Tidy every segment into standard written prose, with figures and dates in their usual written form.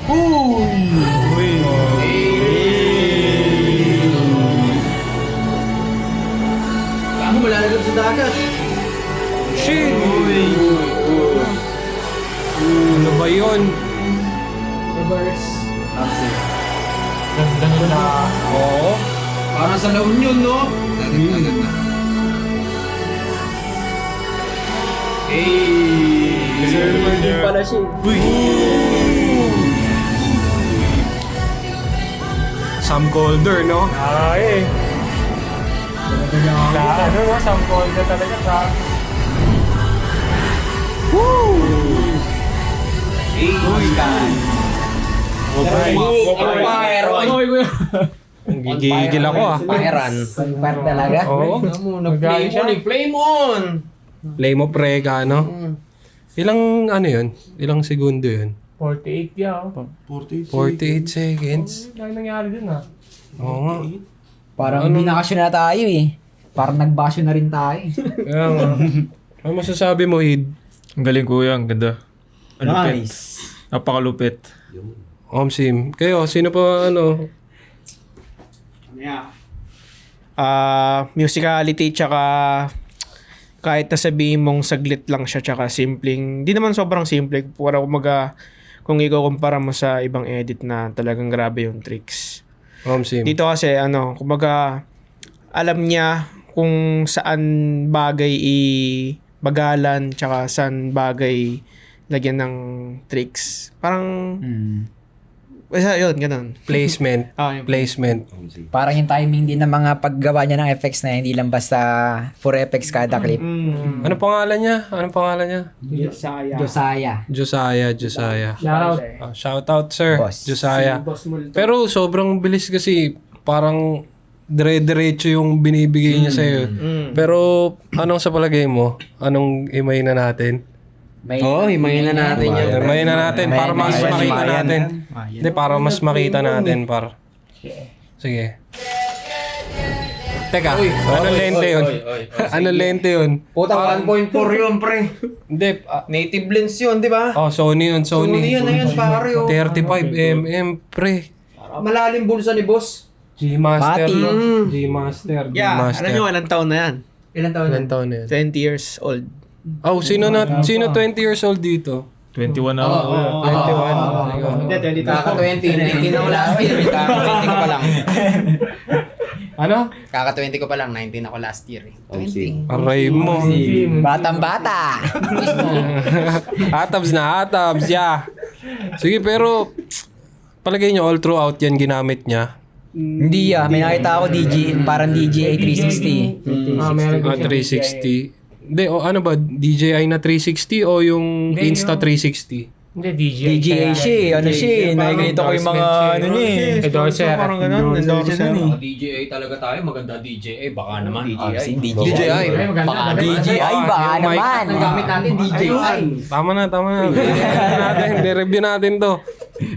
Kamu malalagod sa dagat. Shit! Ano ba yun? Reverse. Ganda na. Oo. Parang sa La Union, no? Dagat na. Hindi pala siya. Sam Golder, no? Ay. Ano no? Sampol na talaga sa... Gigigil ako ah. Pangeran. Pagpar talaga. Oo. Nag-flame on, nag-flame on. Flame of Rega, no? Ilang ano yun? Ilang segundo yun? 48 yan. 48 seconds. Ano nangyari dun ah? Oo nga. Parang binakasyon na tayo eh. Parang nagbasyo na rin tayo. Kaya nga. Ano masasabi mo, Hid? Ang galing kuya, ang ganda. Ang lupit. Nice. Napakalupit. Sim. Kayo, sino pa ano? Musicality tsaka kahit nasabihin mong saglit lang siya tsaka simpleng, di naman sobrang simple. Para kumaga, kung ikaw kumpara mo sa ibang edit na talagang grabe yung tricks. Sim. Dito kasi kumaga alam niya kung saan bagay bagalan tsaka saan bagay lagyan ng tricks. Parang basta yun, ganun. Placement. Yung Placement. Parang yung timing din ng mga paggawa niya ng effects na hindi lang basta for effects kada clip. Ano pangalan niya? Anong pangalan niya? Josiah. Josiah. Shoutout. Shout out, sir. Boss. Josiah. Boss Multo. Pero sobrang bilis kasi parang dire-diretso yung binibigay niya sa'yo. Pero anong sa palagay mo? Anong himay na natin? Himayin na natin yan. Himayin na natin para mas makita natin. Hindi, para mas makita natin par. Sige. Teka, anong lente yun? Anong lente yun? Putang 1.4 yun, pre. Hindi, Native lens yun, di ba? Sony yun, Sony. Sony yun, pare. 35mm, pre. Malalim bulsa ni boss. G-Master. Mati. No? G-Master. G-Master. alam nyo, ilang taon na yan? Ilan taon Ilan taon na yan? 20 years old. Oh, sino 20 years old dito? 21 na ako. 21. Kaka-20. 19 ako last year. Kaka-20 ko pa lang. Ano? Kaka-20 ko pa lang. 19 ako last year. 20. Aray mo. Batang bata. Atabs na, atabs, yeah. Sige, pero palagay nyo all throughout yan ginamit niya. Hindi may nakita ako parang DJI 360. Meron din siya. 360. Hindi, ano ba? DJI na 360 o yung Hindi, Insta 360? Hindi, DJI. DJI siya eh. Ano siya eh. Nakikita ko yung mga ano niya eh. Endorser. Parang ganun, endorser. DJI talaga tayo. Maganda DJI. Baka naman. DJI. DJI. Maganda. DJI baka yung mic. naman. Ang gamit natin, DJI. Tama na. Review natin to.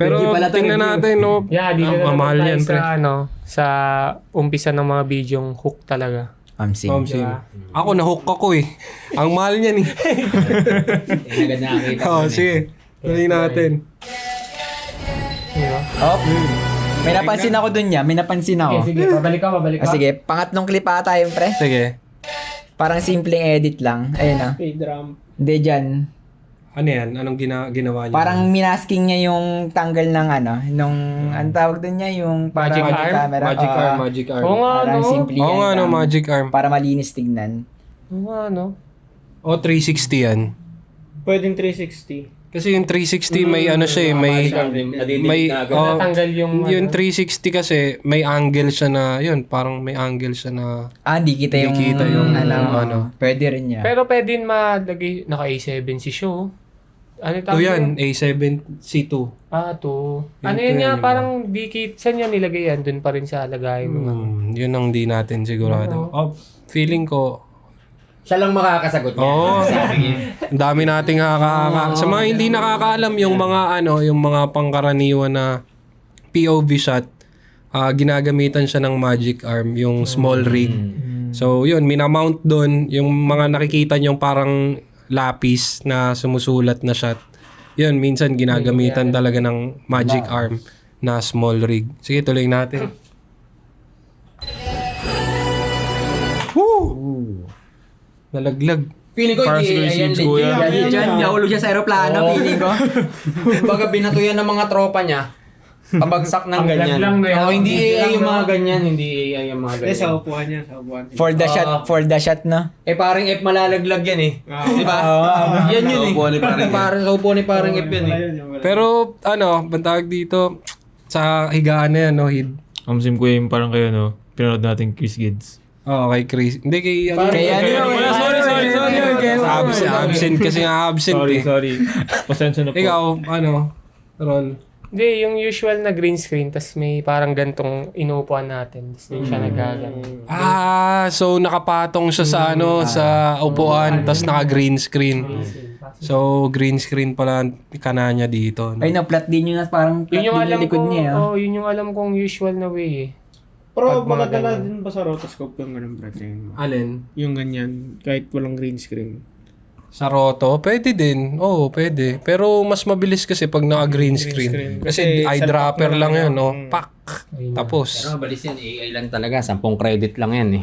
Pero tingnan natin, no? Yeah, dito na mahal naman yan, tayo sa, sa umpisa ng mga bidyong hook talaga. Sim. Sim. Ako, nahook ako eh. Ang mahal niyan eh. Agad nakakita. Sige. Tuloy natin. Oh. May napansin ako dun niya. May napansin ako. Sige, pabalik ka. Sige, pangatlong clip ata yun, pre. Sige. Parang simpleng edit lang. Ayun ah. Drum. Hindi dyan. Ano yan? Anong ginawa niya? Parang minasking niya yung tanggal ng ang tawag dun niya, yung parang Magic arm? camera. Magic arm. Oo nga, Parang no? simple Oo nga, yan no? lang. Magic arm. Para malinis tignan. Oo nga, no? O 360 yan. Pwedeng 360. Kasi yung 360 may ano siya eh, may Natanggal yung 360 kasi may angle siya na yun, parang may angle siya na Hindi kita yung, Hindi kita yung ano. Pwede rin niya. Pero pwede malagay, naka A7 si show. Ano ito tawag yan, yun? A7C2. To. Yun Ano po yun yan, nga, yung parang dikit. Saan yan nilagay yan? Doon pa rin sa lagay mo. Yun ang di natin sigurado. Feeling ko Siya lang makakasagot niya. Oo. Ang dami nating sa mga hindi nakakaalam yung mga pangkaraniwan na POV shot, ginagamitan siya ng magic arm, yung small rig. So yun, minamount doon yung mga nakikita nyo parang lapis na sumusulat na shot. yun, minsan ginagamitan talaga ng magic arm na small rig. Sige, tuloy natin. Woo! Nalaglag. Feeling ko Parang hindi siguro si yan James Kuya. legit. Diyan, nahulog siya sa aeroplano, feeling ko. Baga binato yan ng mga tropa niya. Pabagsak ng ganyan. lang na yan. Oo, hindi AI yung mga ganyan. Hindi AI yung mga ganyan. upuan niya, sa upuan. For the shot, no? Parang F malalaglag yan eh. Di ba? Yan yun eh. Parang sa upo ni parang F yan eh. Pero, bang tawag dito, sa higaan na yan, no, Hid? Sim Kuya yung parang kayo, no? Pinanood natin Chris Gids. Oo, kay Chris. Hindi, kay Sorry. Absent kasi nga absent eh. Sorry. Pasensya na po. Ikaw, Ron? Hindi, yung usual na green screen, tas may parang gantong inuupuan natin. Tas doon siya nagagan. So nakapatong siya sa sa upuan, tas naka green screen. So green screen pala kana niya dito. No? Ay, na-flat din yun na parang Yun yung alam likod ko, niya. yun yung alam kong usual na way eh. Pero Pag mga magdala ganun. din ba sa rotoscope yung ganun, brate? Alin? Yung ganyan, kahit walang green screen. Sa roto, pwede din. Oo, pwede. Pero mas mabilis kasi pag naka green screen. Kasi eyedropper lang yun, no? Pak! Tapos. Pero mabalis yan. AI lang talaga. 10 credit lang yan eh.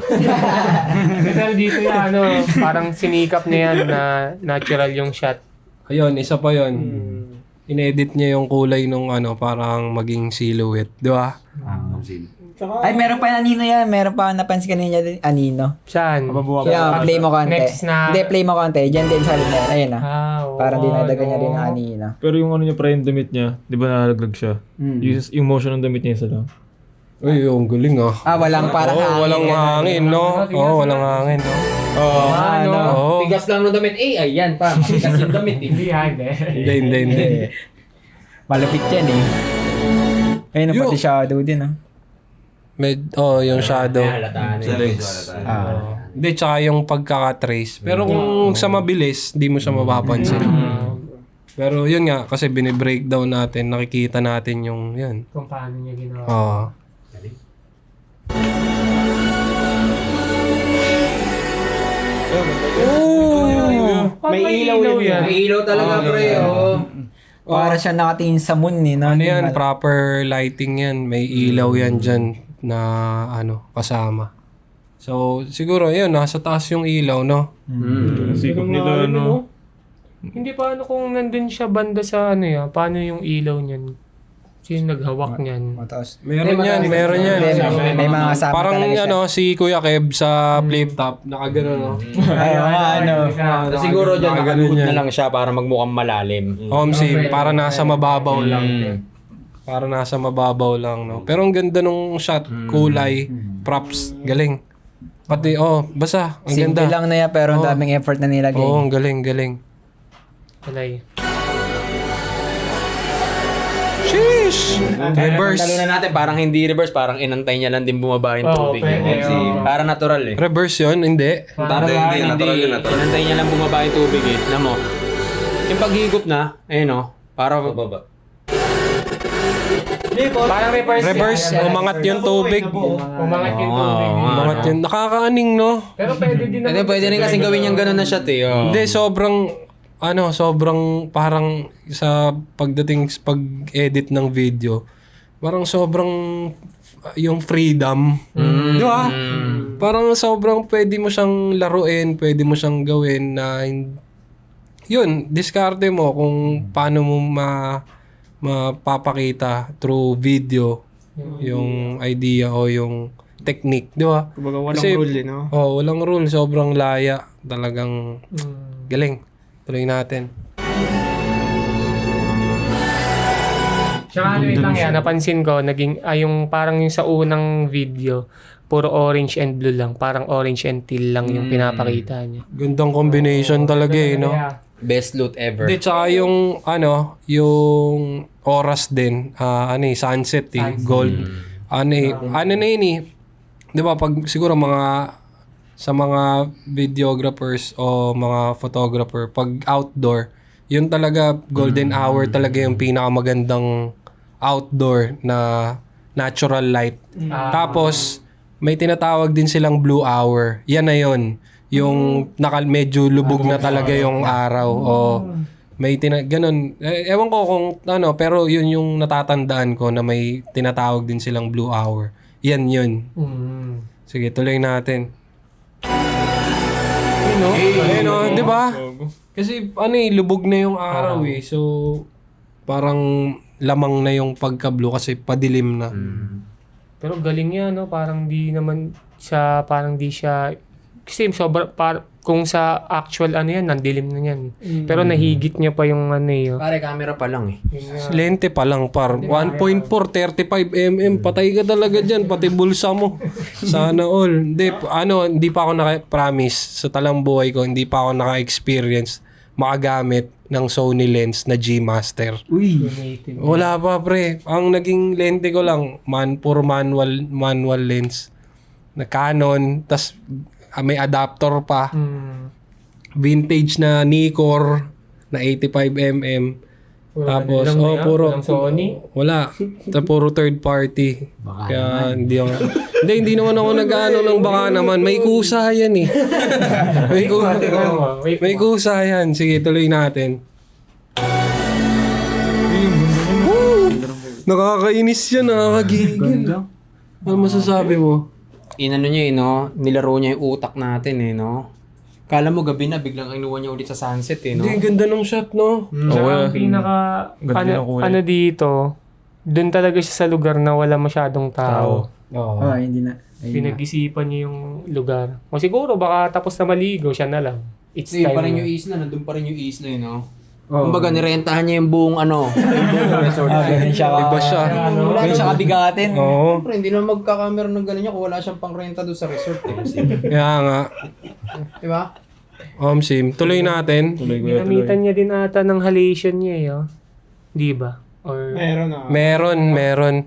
Pero dito yan, parang sinikap niya yan na natural yung shot. Ayun, isa pa yun. Inedit niya yung kulay nung parang maging silhouette. Di ba? Ay, meron pa Anino yan. Meron pa napansin kanina din, Anino. Saan? Yeah, play mo konti. Next na- Hindi, play mo konti. Diyan din sa rin. Ayun na. Oo, Parang dinadagan niya rin ang Anino. Pero yung niya, yung damit niya, di ba nalaglag siya? Yung motion ng damit niya isa lang. Uy, ang galing ah. Walang parang Oo, walang hangin, no? Oo, walang hangin, no? Oo. Tigas lang ng damit. AI yan pa. Tigas yung damit eh. Hindi, hindi. Hindi. Malapit yan eh. Ayun na pati shadow din ah. Yung shadow. Halataan Sa legs. Hindi, tsaka yung pagkakatrace. Pero kung sa mabilis, di mo siya mapapansin. Pero yun nga, kasi binibreakdown natin, nakikita natin yung, yun. Kung paano niya ginawa. Oo. May ilaw yan. May ilaw talaga pre. Oh. Para siya nakatingin sa moon eh. No? Ano yan, proper lighting yan. May ilaw yan dyan na kasama. So, siguro, yun, nasa taas yung ilaw, no? Sikap nila, no? Hindi paano kung nandun siya banda sa paano yung ilaw niyan? Sino naghawak niyan? Meron yan. May mga kasama Parang talaga siya. si Kuya Kev sa flip top, nakagano, no? Siguro dyan Ganun nakaluhod yan. na lang siya para magmukhang malalim. Omsim, para nasa mababaw lang. Para nasa mababaw lang, no? Pero ang ganda nung shot, kulay, props, galing. Pati, basta, ang Simple ganda. lang na yan pero ang daming effort na nilagay. Oo, ang galing. Talay. Sheesh! Reverse. Talo na natin, parang hindi reverse, parang inantay niya lang din bumaba yung tubig. pwede, Para natural eh. Reverse yun, hindi. Parang hindi. Inantay niya lang bumaba yung tubig eh. Alam mo? Yung paghigop na, ayun para bababa. Parang Reverse, umangat yung tubig. Umangat yung tubig. Umangat yun. Nakakaaning, no? Pero pwede din naman. Pwede rin kasing gawin yung gano'n na shot eh. Hindi, sobrang parang sa pag-edit ng video, parang sobrang yung freedom. Di ba? Parang sobrang pwede mo siyang laruin, pwede mo siyang gawin na yun, diskarte mo kung paano mo mapapakita through video yung idea o yung technique, di ba? Kumbaga walang Kasi- rule eh, no? Walang rule, sobrang laya, talagang galing. Tuloy natin. Tsaka wait lang yan, napansin ko, yung parang yung sa unang video, puro orange and blue lang. Parang orange and teal lang yung pinapakita niya. Gandang combination talaga eh, no? Best loot ever. Hindi, tsaka yung, yung oras din, sunset eh, gold. Ano na yun eh, di ba, pag siguro sa mga videographers o mga photographer, pag outdoor, yun talaga, golden hour talaga yung pinakamagandang outdoor na natural light. Tapos, may tinatawag din silang blue hour. Yan na yun. Yung medyo lubog na talaga yung araw. O May ganun. Ewan ko kung ano, pero yun yung natatandaan ko na may tinatawag din silang blue hour. Yan yun. Sige, tuloy natin. Ayun o, di ba? Kasi lubog na yung araw eh. So, parang lamang na yung pagka-blue kasi padilim na. Pero galing yan, no? Parang di siya, kasi kung sa actual yan, nandilim na yan. Pero nahigit niya pa yung Pare, camera pa lang eh. Lente pa lang par. 1.4, 35mm. Patay ka talaga dyan. Pati bulsa mo. Sana all. Hindi pa ako promise sa talang buhay ko, hindi pa ako naka-experience makagamit ng Sony lens na G Master. Wala pa pre. Ang naging lente ko lang, puro manual lens. Na Canon, tas may adapter pa. Vintage na Nikkor na 85mm. Tapos, puro Sony. wala. Puro third party. Kaya hindi ako. Hindi naman ako nag-ano ng baka naman. May kusa yan eh. May kusa yan. Sige, tuloy natin. Nakakainis yan, nakakagigil. Ano masasabi mo? Inano niya nilaro niya yung utak natin Kala mo gabi na, biglang kinuha niya ulit sa sunset Hindi, ganda ng shot, no? Tsaka ang pinaka, Ganda ng kulay. dito, doon talaga siya sa lugar na wala masyadong tao. Oo. Hindi na. Pinag-isipan niya yung lugar. O siguro, baka tapos na maligo, siya na lang. It's Hindi time pa rin na. yung isla, nandun pa rin yung isla Kumbaga, nirentahan niya yung buong yung buong resort. Ganun siya ka. Iba siya. Ganun siya kabigatin. Oo. Siyempre, hindi naman magkakamera ng gano'n niya kung wala siyang pangrenta doon sa resort Kaya nga. Diba? Sim, tuloy natin. Ginamitan niya din ata ng halation niya Di ba? Or Meron.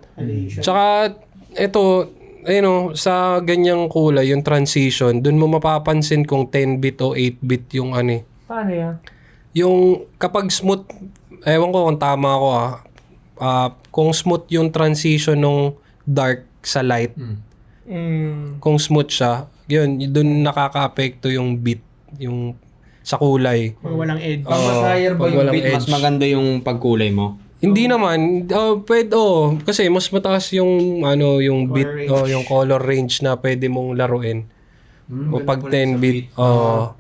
Tsaka, ito, sa ganyang kulay, yung transition, dun mo mapapansin kung 10-bit o 8-bit yung paano yan? Yung kapag smooth, ewan ko kung tama ako kung smooth yung transition ng dark sa light, kung smooth siya, yun, dun nakaka-apekto yung beat, yung sa kulay. Pag walang edge. Pag mas higher ba Pag yung walang beat, mas edge. maganda yung pagkulay mo? Hindi naman, kasi mas mataas yung yung beat, yung color range na pwede mong laruin. O pag 10-bit,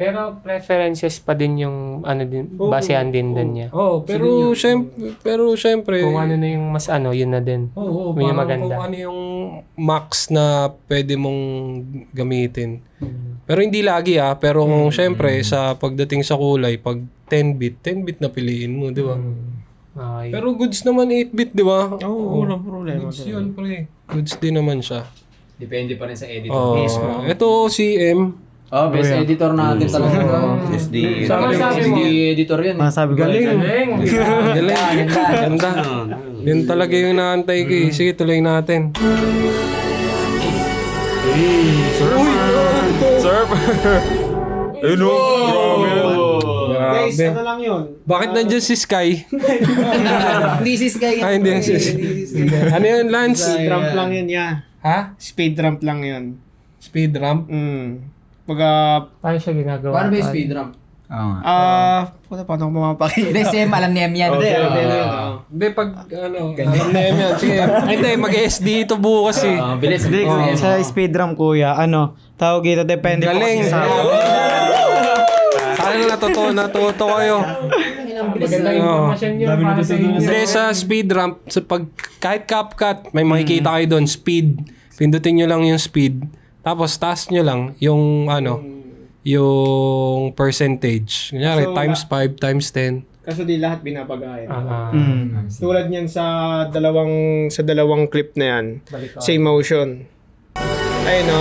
Pero preferences pa din yung basehan din niya. pero syempre, Kung ano na yung mas yun na din. May parang maganda. kung ano yung max na pwede mong gamitin. Pero hindi lagi pero kung syempre sa pagdating sa kulay, pag 10-bit na piliin mo, di ba? Okay. Pero goods naman 8-bit, di ba? Walang problema. Goods yun, pre. Goods din naman siya. Depende pa rin sa editor. Ito si M. Best editor natin talaga. SD. SD editor yan. Galing. Ganda. Yun talaga yung naantay ko eh. Sige, tuloy natin. Surf! Ayun o, grabe. Guys, ano lang yun? Bakit nandiyan si Sky? Hindi si Sky. Hindi yan si Ano yun, Lance? Speed ramp lang yun, Ha? Speed ramp lang yun. Speed ramp? Paano siya ginagawa? Paano ba yung speed ramp? Oo nga. Paano ko mamapakita? Hindi, Sem, alam niya yan. Hindi, pag alam na yan. Sige. Hindi, mag-SD ito bukas eh. Bilis. Sa speed ramp kuya, tawag ito, depende po Galing. kasi sa... Sana natuto kayo. Maganda information yun para sa inyo. Hindi, sa speed ramp, kahit CapCut, may makikita kayo doon, speed. Pindutin nyo lang yung speed. Tapos, taas nyo lang yung, yung percentage. Kunyari, So, times 5, times 10. Kaso di lahat binapagaya. Mm. Tulad niyan sa dalawang clip na yan. Same motion. Ayun o.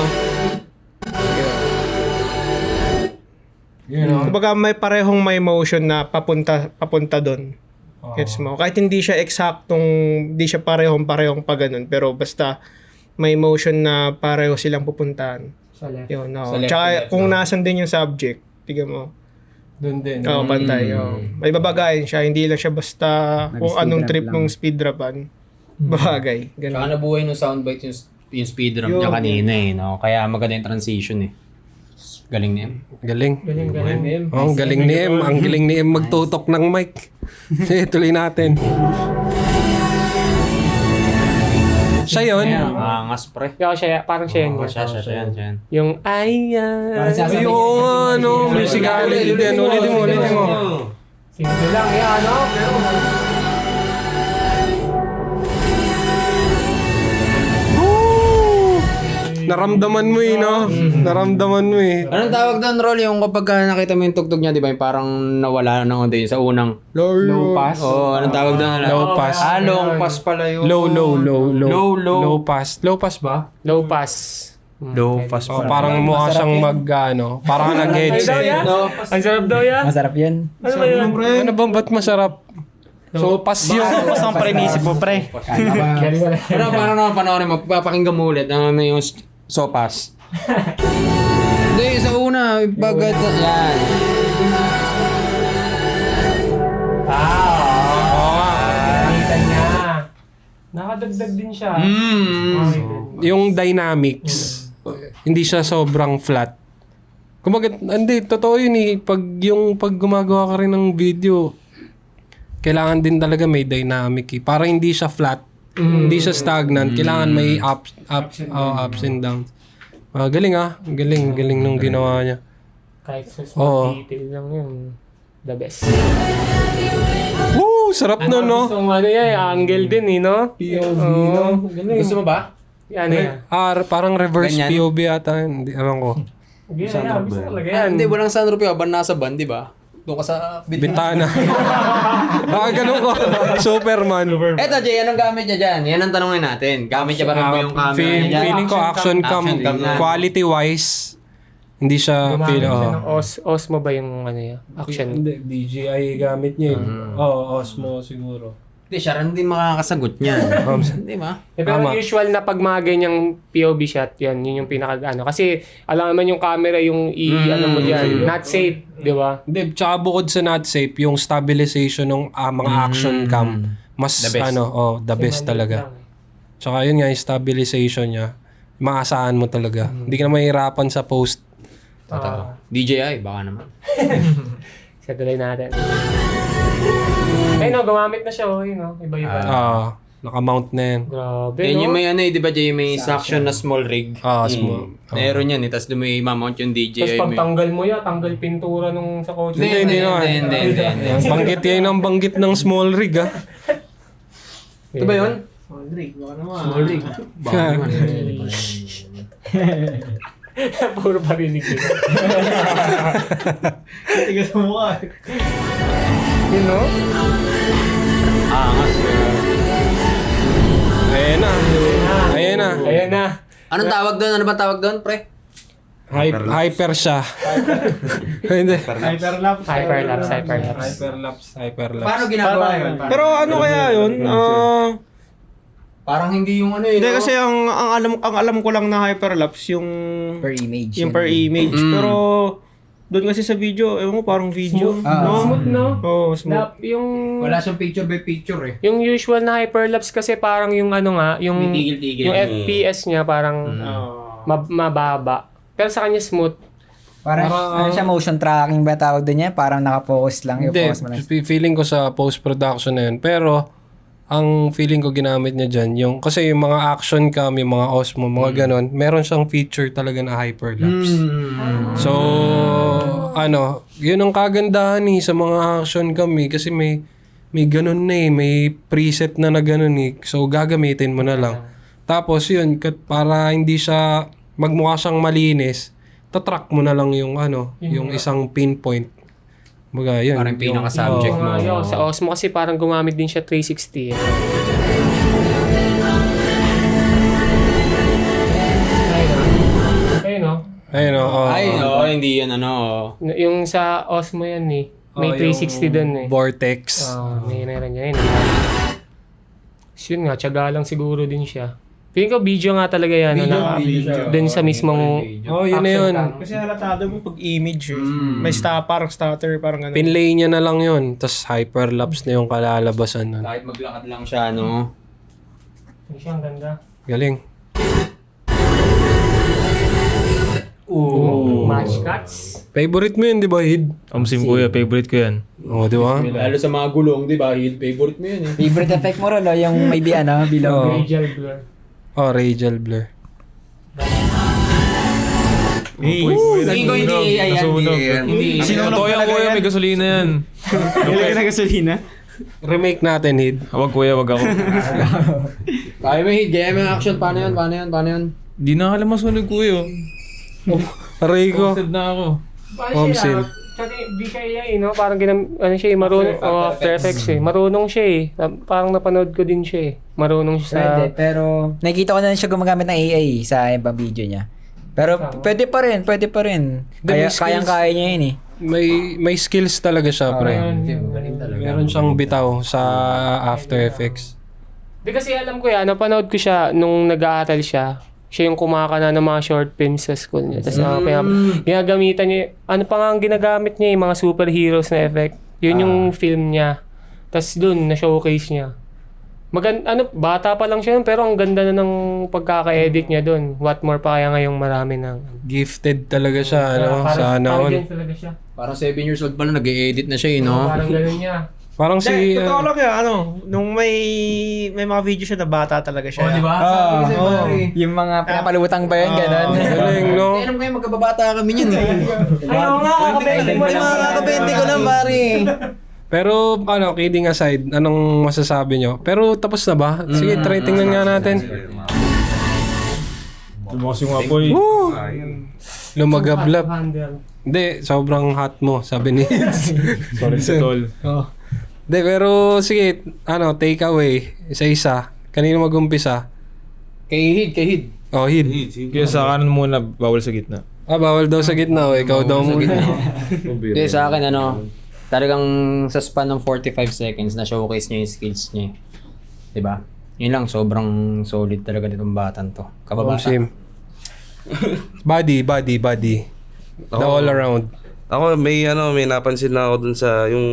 Kumbaga may parehong may motion na papunta doon. Gets mo? Kahit hindi siya hindi siya parehong pa ganun, pero basta may motion na pareho silang pupuntahan. Sa left. Yun, no. Sa left, Tsaka left, kung nasan din yung subject, tignan mo. Doon din. Oo, pantay. May babagayin siya, hindi lang siya basta kung anong trip mong speed rapan. Babagay. Saka Ganun. nabuhay ng soundbite yung speed ramp niya kanina Kaya maganda yung transition Galing niya. Galing. Galing. Oh, ang galing ni M. Ang galing ni M magtutok ng mic. Sige, tuloy natin. Siya yun. Angas, pre. Yo, siya, parang siya yun. Siya yan. Yung ayan. Parang sasabihin Ayun, ano, musicality din. Ulitin mo. Simple lang yan, ano? Pero Naramdaman mo no? Naramdaman mo Anong tawag doon, Roll? Yung kapag nakita mo yung tugtog niya, di ba? Yung parang nawala na konti sa unang. low pass. Oo, anong tawag doon? Low pass. Long pass pala yun. Low. Low. Low pass. Low pass ba? Low pass. Low pass Oh, parang mukha siyang parang nag-headset. Ang sarap daw yan. Masarap yun. Ano ba yun? Ano ba, ba't masarap? So, pass yun. Basta ang prenisip mo, pre. Pero parang naman panoorin mo, papakinggan mo ulit. Ano na yung sopas. Hindi, sa una, bagat. Yan. Nakita niya. Nakadagdag din siya. Yung dynamics, hindi siya sobrang flat. Kumbaga, hindi, totoo yun pag gumagawa ka rin ng video, kailangan din talaga may dynamic Para hindi siya flat, hindi siya stagnant, kailangan may ups and downs. Galing galing nung ginawa niya. Kahit sa Oo. small detail lang yun. The best. Woo! Sarap nun, no? Gusto mo ano yan, angle din no? POV, no? Gusto mo ba? Ano yan? Parang reverse Ganyan? POV ata, hindi, ewan ko. Gusto talaga yan. Hindi, walang sunroof yun. Ban nasa ban, di ba? Doon ka sa Bintana. Ganun ko. Superman. Eto, Jay, anong gamit niya dyan? Yan ang tanongin natin. Gamit niya ba rin ba yung camera niya dyan? Feeling ko action cam, na. quality-wise, hindi siya Gumamit siya feel, ng Osmo ba yung ano yan? Action. Hindi, DJI gamit niya Osmo siguro. Hindi, siya rin din makakasagot niya. Hindi ba? Pero Tama. usual na pag mga ganyang POV shot, yun yung pinaka ano. Kasi alam naman yung camera yung ano mo dyan. Not safe, di ba? Hindi, tsaka bukod sa not safe, yung stabilization ng mga action cam, mas The best. the best talaga. Tsaka yun nga, yung stabilization niya, maasahan mo talaga. Hindi ka na mahirapan sa post. DJI, baka naman. Sa tuloy natin. No, gumamit na siya, iba-iba. Nakamount na yan. Grabe, Yan no? yung may ano di ba Jay, may suction na small rig. Small. Meron yan tapos doon may mamount yung DJI. Tapos pag tanggal mo yan, tanggal pintura nung sa kotse. Hindi naman. Banggit yan ang banggit ng small rig, Ito ba yun? Small rig, baka naman. Small rig. Baka naman. Puro parinig yun. Tigas mo mukha. You know? Angas. Ayan na. Anong tawag doon? Ano ba tawag doon, pre? Hyper siya. Hindi. Hyperlapse. Hyperlapse. Paano ginagawa yun? Pero ano kaya yun? Parang hindi yung ano yun. Hindi kasi ang alam ko lang na hyperlapse yung Per image. yung per image. Pero doon kasi sa video, ewan ko parang video. Smooth, no? Oh, smooth. Yung Wala siyang picture by picture eh. yung usual na hyperlapse kasi parang yung ano nga, yung May tigil-tigil. yung FPS niya parang mababa. Pero sa kanya smooth. Parang ano siya, motion tracking ba tawag doon niya? Parang naka-focus lang yung Hindi, focus mo lang. feeling ko sa post-production na yun. Pero, ang feeling ko ginamit niya dyan, kasi yung mga action cam, yung mga Osmo, mga ganon, meron siyang feature talaga na hyperlapse. So, yun ang kagandahan sa mga action cam kasi may ganon na may preset na ganon So, gagamitin mo na lang. Tapos yun, para hindi siya magmukha siyang malinis, tatrack mo na lang yung yung isang pinpoint. Baga, yun. Parang pinaka-subject mo. Sa Osmo kasi parang gumamit din siya 360. Hindi yan Yung sa Osmo yan may 360 dun Vortex. Meron yan. Yun nga, tiyaga lang siguro din siya. Feeling ko video nga talaga yan. Dun sa mismong Yun na yun. Kasi halatado mo pag image may parang stutter, parang ano. Pinlay niya na lang yun. Tapos hyperlapse na yung kalalabasan nun. Kahit maglakad lang siya, Hindi siya ang ganda. Galing. Match cuts. Favorite mo yun, di ba, Hid? Amsim kuya, favorite ko yan. Oo, di ba? Lalo sa mga gulong, di ba? Favorite mo yun eh. Favorite effect mo, Rolo, yung may bilog. Radial blur. Oh, radial blur. Tingin ko hindi AI yan. Nasunog. Hindi. Toya kuya, may gasolina yan. Nilagay na gasolina. Remake natin, Hid. Wag kuya, wag ako. Kaya mo hit, gaya mo yung action. Paano yun? Di na alam masunog kuya. Aray ko. Posted na ako. Paano Momsen. siya? Di siya AI, no? Parang ano siya eh, marunong. After Effects eh. Marunong siya eh. Parang napanood ko din siya eh. Marunong siya sa... Pwede, pero nakikita ko na siya gumagamit ng AI sa ibang video niya. Pero pwede pa rin. may skills. Kayang-kaya niya yun eh. May skills talaga siya, pre. Galing talaga. Meron siyang bitaw sa After Effects. Di kasi alam ko yan, napanood ko siya nung nag-aaral siya. Siya yung kumakana ng mga short films sa school niya. Tapos ginagamitan niya, ano pa nga ang ginagamit niya, yung mga superheroes na effect. Yun yung film niya. Tapos dun, na-showcase niya. Bata pa lang siya nun, pero ang ganda na ng pagkaka-edit niya dun. What more pa kaya ngayong marami ng... Gifted talaga siya, ano, sa noon. talaga siya. Parang 7 years old pa lang, nag-e-edit na siya eh, no? Parang ganun niya. Parang si... Totoo lang yan, nung may mga video siya na bata talaga siya. Di ba? Sabi ko sa'yo, pare. Yung mga pinapalutang ba yun, gano'n. Galing, no? Alam ko yung magkababata kami yun eh. Ayaw nga, kakabente mo lang. Kakabente ko lang, pare. Pero, kidding aside, anong masasabi nyo? Pero tapos na ba? Sige, try tingnan nga natin. Lumakas yung apoy. Lumagablab. Handle. Hindi, sobrang hot mo, sabi ni Sorry sa tol. Hindi, pero sige, take away. Isa-isa. Kanino mag-umpisa? Kay Hid. Oh, Hid. Kaya sa kanan muna, bawal sa gitna. Bawal daw sa gitna. Ikaw daw muna. Hindi, sa akin, talagang sa span ng 45 seconds na showcase niya yung skills niya. Diba? Yun lang, sobrang solid talaga nitong batang to. Kababata. Same. Body. The all around. Ako may napansin na ako dun sa yung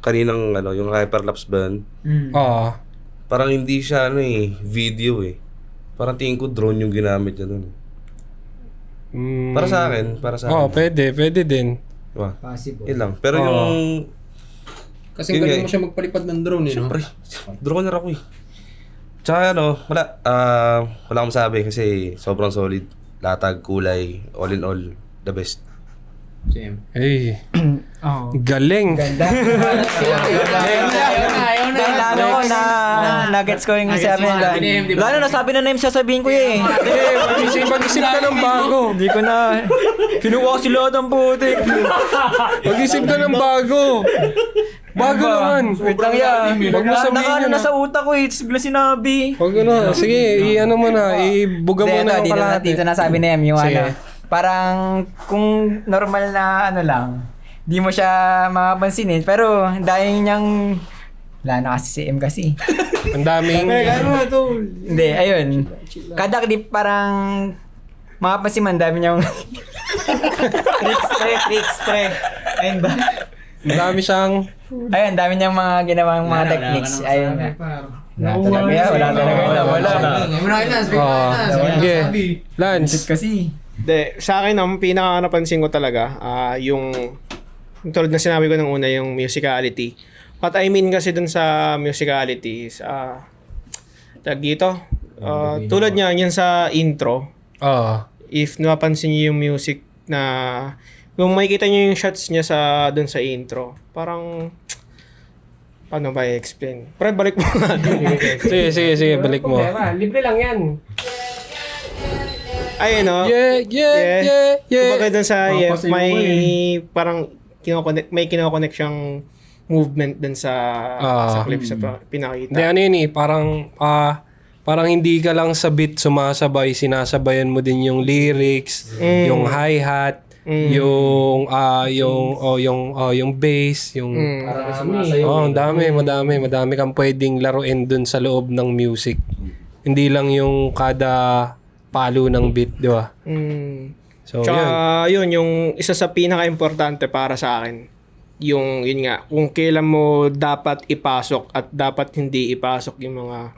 kaninang yung hyperlapse ba yun? Oo. Parang hindi siya video eh. Parang tingin ko drone yung ginamit niya dun. Para sa akin. Pwede din. Diba? Possible. Yun lang. Pero yung Kasi Yun galing nga mo siya magpalipad ng drone eh, no? Siyempre, droner ako eh. Tsaka wala akong masabi kasi sobrang solid. Latag, kulay, all in all, the best. Same. Hey. Galing. Lalo ko nuggets ko yung sabi nila. Lalo nasabi na names sasabihin ko eh. Mag-isip ka ng bago. Hindi ko na. Kinuha si lahat ng putik. Mag-isip ka ng bago. Bago naman. Wait lang yan. Wag mo sabihin yun. Nasa utak ko eh. Tapos bigla sinabi. Huwag na. Sige, mo na. Ibuga mo na yung kalahati. Dito na sabi na yung Sige. parang kung normal na lang, di mo siya mapapansinin. Pero dahil niyang, wala na kasi si M kasi. Ang daming... Hindi, ayun. Kada clip parang mapapansin man, dami niyang tricks, pre. Ayun ba? Ang dami siyang... Ayun, dami niyang mga ginawang mga techniques. Ayun nga. Wala talaga. Sige. Lance. Kasi. Sa akin, ang pinaka napansin ko talaga, yung tulad na sinabi ko nung una, yung musicality. What I mean kasi dun sa musicality is, tulad niya, yan sa intro, if napansin niyo yung music na, kung makikita niyo yung shots niya dun sa intro, parang, paano ba i-explain? Pre, balik mo nga. Sige, balik mo. Libre lang yan. Ayun, no? Yeah. Kumbaga dun sa may parang may kinoconnect siyang movement dun sa clip sa pinakita. Hindi, yun eh. Parang hindi ka lang sa beat sumasabay, sinasabayan mo din yung lyrics, yung hi-hat, yung bass, yung ang madami kang pwedeng laruin dun sa loob ng music. Hindi lang yung kada palo ng beat, di ba? So, tsaka yun, yung isa sa pinaka-importante para sa akin, yun nga, kung kailan mo dapat ipasok at dapat hindi ipasok yung mga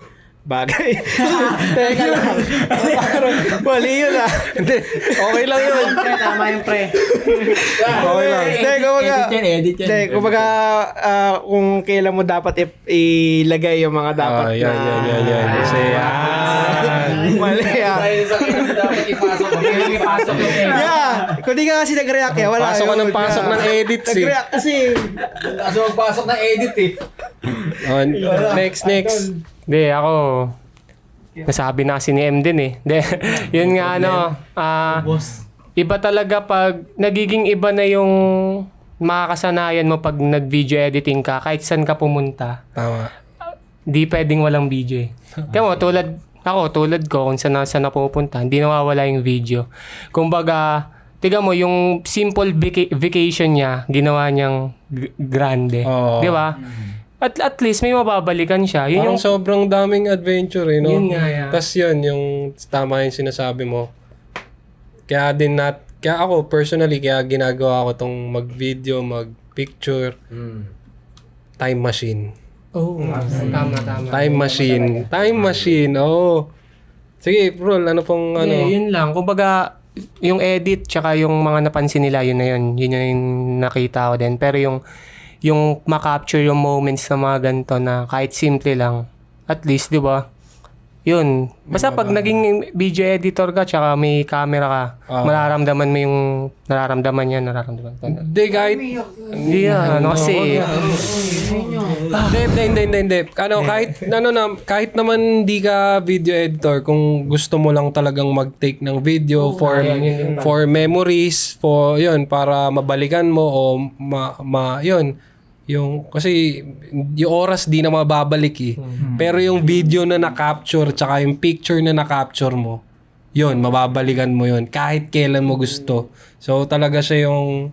bagay. Teka lang. Mali yun ah. Hindi, okay lang yun. Tama yung pre. Okay lang. Hindi, kumbaga, Edit yan. hindi, kumbaga, kung kailan mo dapat ilagay yung mga dapat na... Yan. Kasi, Mali ah. Dapat ipasok. Ipasok yung edit. Yeah! Kung di ka kasi nag-react eh, wala. pasok ka ng pasok ng edits eh. Nag-react kasi. Kaso magpasok ng edit eh. Next. Hindi, ako, nasabi na kasi ni M din eh. Hindi, yun nga iba talaga pag, nagiging iba na yung makakasanayan mo pag nag-video editing ka, kahit saan ka pumunta. Tama. Di pwedeng walang video eh. Kaya mo, tulad ko, kung saan na pupunta, hindi nawawala yung video. Kumbaga, tiga mo, yung simple vacation niya, ginawa niyang grande. Oo. Di ba? At least may mababalikan siya. Yun Parang yung, sobrang daming adventure eh, no? Yun nga, yeah. Tapos yun, yung tama yung sinasabi mo. Kaya ako personally, kaya ginagawa ko tong mag-video, mag-picture, time machine. tama. Time machine, oh. Sige, bro, ano pong Yun lang. Kumbaga, yung edit, tsaka yung mga napansin nila, yun na yun. Yun yung nakita ko din. Pero yung makapture yung moments na mga ganito na kahit simple lang, at least, di ba? Yun. Basta pag naging video editor ka, tsaka may camera ka, mararamdaman mo yung nararamdaman niya. Hindi, kahit... Hindi kasi... Hindi. Kahit naman di ka video editor, kung gusto mo lang talagang mag-take ng video for memories, para mabalikan mo o yun. Yung kasi yung oras di na mababalik eh. Pero yung video na na-capture tsaka yung picture na na-capture mo, yun, mababalikan mo yun kahit kailan mo gusto. So talaga siya yung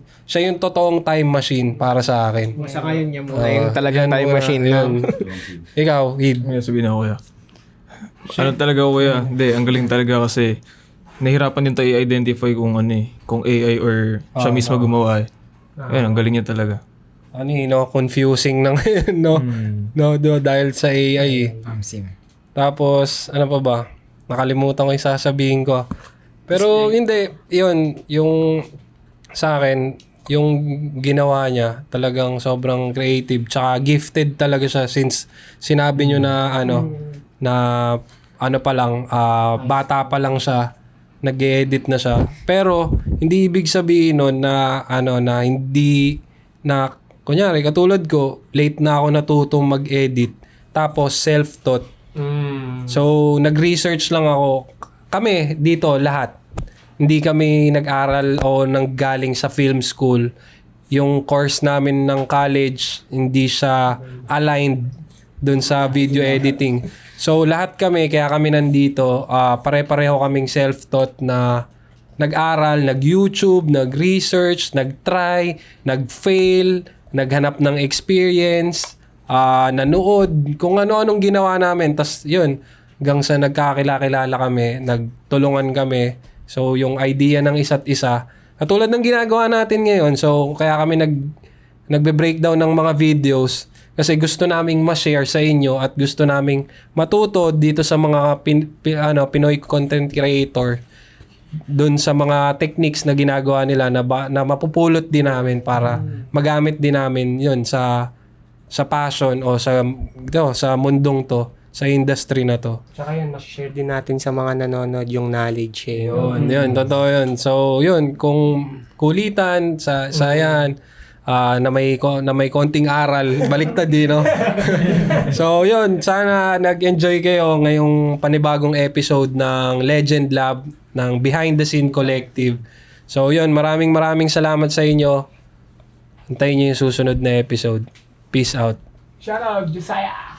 totoong time machine para sa akin. Sa ngayon niya muna yung talagang time machine lang. Ikaw, Hid. May sabihin ako, kuya. Ano talaga, kuya? Hindi, ang galing talaga kasi nahirapan din tayo i-identify kung AI or siya mismo gumawa eh. Ayun, ang galing niya talaga. Confusing na ngayon, no? No, dahil sa AI eh. Tapos, ano pa ba? Nakalimutan ko yung sasabihin ko. Pero hindi, yun, yung sa akin, yung ginawa niya, talagang sobrang creative. Tsaka gifted talaga siya since sinabi niyo na bata pa lang siya, nag-edit na siya. Pero, hindi ibig sabihin nun na kunyari, katulad ko, late na ako natutong mag-edit. Tapos, self-taught. So, nag-research lang ako. Kami, dito, lahat. Hindi kami nag-aral o nanggaling sa film school. Yung course namin ng college, hindi siya aligned dun sa video editing. So, lahat kami, kaya kami nandito, pare-pareho kaming self-taught na nag-aral, nag-YouTube, nag-research, nag-try, nag-fail, naghanap ng experience, nanood, kung ano-anong ginawa namin. Tapos yun, hanggang sa nagkakilala kami, nagtulungan kami. So yung idea ng isa't isa, katulad ng ginagawa natin ngayon. So kaya kami nagbe-breakdown ng mga videos kasi gusto naming ma-share sa inyo at gusto naming matuto dito sa mga Pinoy content creator doon sa mga techniques na ginagawa nila na mapupulot din namin para magamit din namin yun sa passion o sa mundong to, sa industry na to. Tsaka yun, share din natin sa mga nanonood yung knowledge eh. Yun, totoo yun. So, yun, kung kulitan sa yan, na may konting aral, baliktad din, no? So, yun, sana nag-enjoy kayo ngayong panibagong episode ng Legend Lab ng Behind the Scene Collective. So, yun, maraming salamat sa inyo. Antayin niyo yung susunod na episode. Peace out. Shout out, Josiah!